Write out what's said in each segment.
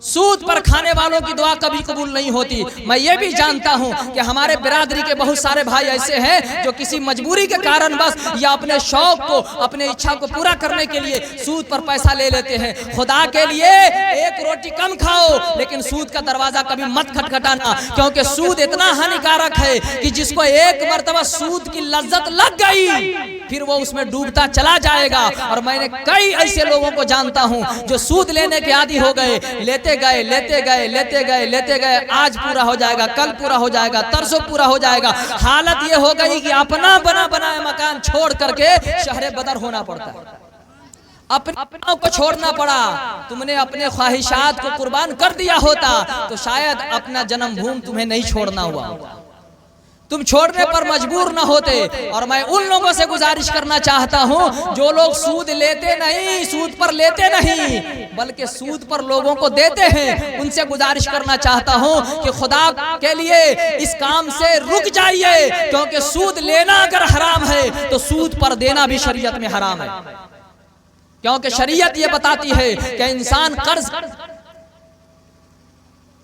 सूद पर खाने वालों की दुआ कभी कबूल नहीं होती। मैं ये भी जानता हूँ कि हमारे बिरादरी के बहुत सारे भाई ऐसे हैं जो किसी मजबूरी के कारण बस या अपने शौक को, अपने इच्छा को पूरा करने के लिए सूद पर पैसा ले लेते हैं। खुदा के लिए एक रोटी कम खाओ, लेकिन सूद का दरवाजा कभी मत खटखटाना, क्योंकि सूद इतना हानिकारक है कि जिसको एक मर्तबा सूद की लज्जत लग गई फिर वो उसमें डूबता चला जाएगा। और मैंने कई ऐसे लोगों को जानता हूँ जो सूद लेने के आदी हो गए, लेते गए, आज पूरा हो जाएगा, कल पूरा हो जाएगा, तरसों पूरा हो जाएगा। हालत ये हो गई कि अपना बना बनाया मकान छोड़ करके शहरे बदर होना पड़ता है। अपनों को छोड़ना पड़ा। तुमने अपने ख्वाहिशात को कुर्बान कर दिया होता तो शायद अपना जन्मभूमि तुम्हें नहीं छोड़ना हुआ, तुम छोड़ने पर मजबूर न होते। और मैं उन लोगों से गुजारिश करना चाहता हूं जो लोग सूद लेते नहीं, सूद पर लेते नहीं बल्कि सूद पर लोगों को देते हैं, उनसे गुजारिश करना चाहता हूं कि खुदा के लिए इस काम से रुक जाइए, क्योंकि सूद लेना अगर हराम है तो सूद पर देना भी शरीयत में हराम है। क्योंकि शरीयत ये बताती है कि इंसान कर्ज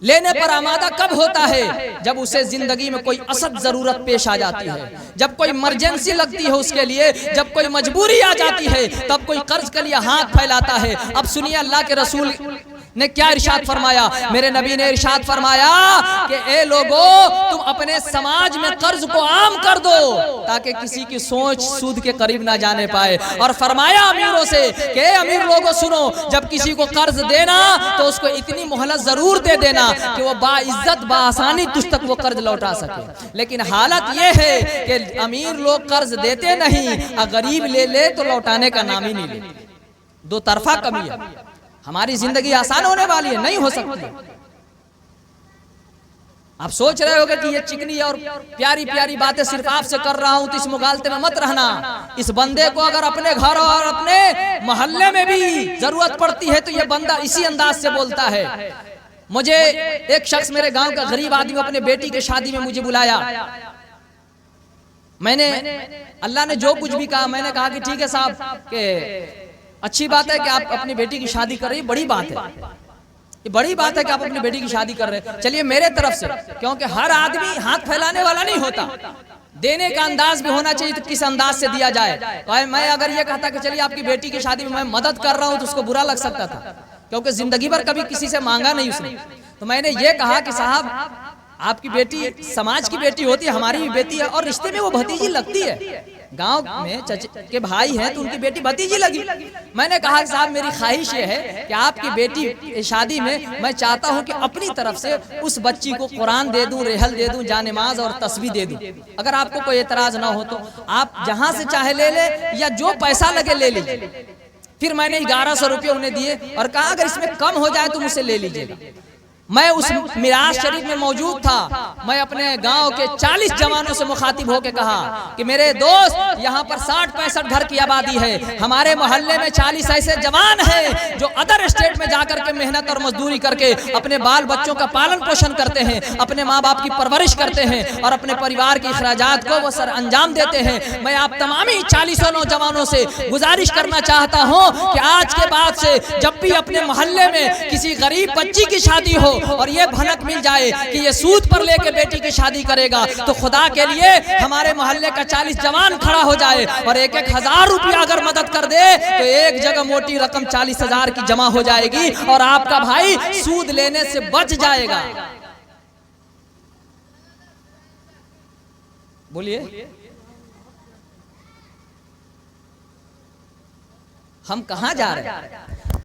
लेने पर आमादा कब होता है, जब उसे जिंदगी में कोई असद जरूरत पेश आ जाती है, जब कोई इमरजेंसी लगती है उसके लिए, जब कोई मजबूरी आ जाती है, तब कोई कर्ज के लिए हाथ फैलाता है। अब सुनिए अल्लाह के रसूल ने क्या इरशाद फरमाया। मेरे नबी ने इरशाद फरमाया कि ए लोगो, तुम अपने समाज में कर्ज को आम कर दो ताकि किसी की सोच सूद के करीब ना जाने पाए। और फरमाया अमीरों से कि अमीर लोगों सुनो, जब किसी को कर्ज देना तो उसको इतनी मोहलत जरूर दे देना कि वो बाइज्जत बाआसानी तुझ तक वो कर्ज लौटा सके। लेकिन हालत ये है कि अमीर लोग कर्ज देते नहीं, गरीब ले ले तो लौटाने का नाम ही नहीं ले। दो तरफा कमी है। हमारी जिंदगी आसान होने वाली है, नहीं हो सकती। आप सोच रहे होगे कि ये चिकनी और प्यारी प्यारी बातें सिर्फ आपसे कर रहा हूं तो इस मुगालते में मत रहना। इस बंदे को अगर अपने घर और अपने मोहल्ले में भी जरूरत पड़ती है तो ये बंदा इसी अंदाज से बोलता है। मुझे एक शख्स, मेरे गांव का गरीब आदमी, अपने बेटी की शादी में मुझे बुलाया। मैंने, अल्लाह ने जो कुछ भी कहा, मैंने कहा कि ठीक है साहब, के अच्छी बात है कि आप अपनी बेटी की शादी कर रही है, बड़ी बात है, ये बड़ी बात है कि आप अपनी बेटी की शादी कर रहे हैं। चलिए मेरे तरफ से, क्योंकि हर आदमी हाथ फैलाने वाला नहीं होता, देने का अंदाज भी होना चाहिए तो किस अंदाज से दिया जाए। तो मैं अगर ये कहता कि चलिए आपकी बेटी की शादी में मैं मदद कर रहा हूं तो उसको बुरा लग सकता था, क्योंकि जिंदगी भर कभी किसी से मांगा नहीं उसने। तो मैंने ये कहा कि साहब आपकी बेटी समाज की बेटी होती है, हमारी भी बेटी है, और रिश्ते में वो भतीजी लगती है। गांव में चचे के भाई हैं तो उनकी बेटी भतीजी लगी। मैंने कहा कि साहब मेरी ख्वाहिश ये है कि आपकी बेटी की शादी में मैं चाहता हूं कि अपनी तरफ से उस बच्ची को कुरान दे दूं, रेहल दे दूं, जानेमाज और तस्बीह दे दूं। अगर आपको कोई एतराज ना हो तो आप जहां से चाहे ले ले या जो पैसा लगे ले लीजिए। फिर मैंने 1100 रुपये उन्हें दिए और कहा अगर इसमें कम हो जाए तो मुझसे ले लीजिएगा। मैं उस मिराज शरीफ में मौजूद था। मैं अपने गांव के 40 जवानों से मुखातिब होकर कहा कि मेरे दोस्त, यहाँ पर 60-65 घर की आबादी है। हमारे मोहल्ले में 40 ऐसे जवान हैं जो अदर स्टेट में जाकर के मेहनत और मजदूरी करके अपने बाल बच्चों का पालन पोषण करते हैं, अपने माँ बाप की परवरिश करते हैं और अपने परिवार के अखराजात को वो सर अंजाम देते हैं। मैं आप तमामी 40 नौजवानों से गुजारिश करना चाहता हूँ कि आज के बाद से जब भी अपने मोहल्ले में किसी गरीब बच्ची की शादी हो और ये भनक मिल जाए कि ये सूद पर लेके बेटी की शादी करेगा, तो खुदा के लिए हमारे मोहल्ले का 40 जवान खड़ा हो जाए और 1-1 रुपया अगर मदद कर दे तो एक जगह मोटी रकम 40,000 की जमा हो जाएगी और आपका भाई सूद लेने से बच जाएगा। बोलिए, हम कहां जा रहे हैं?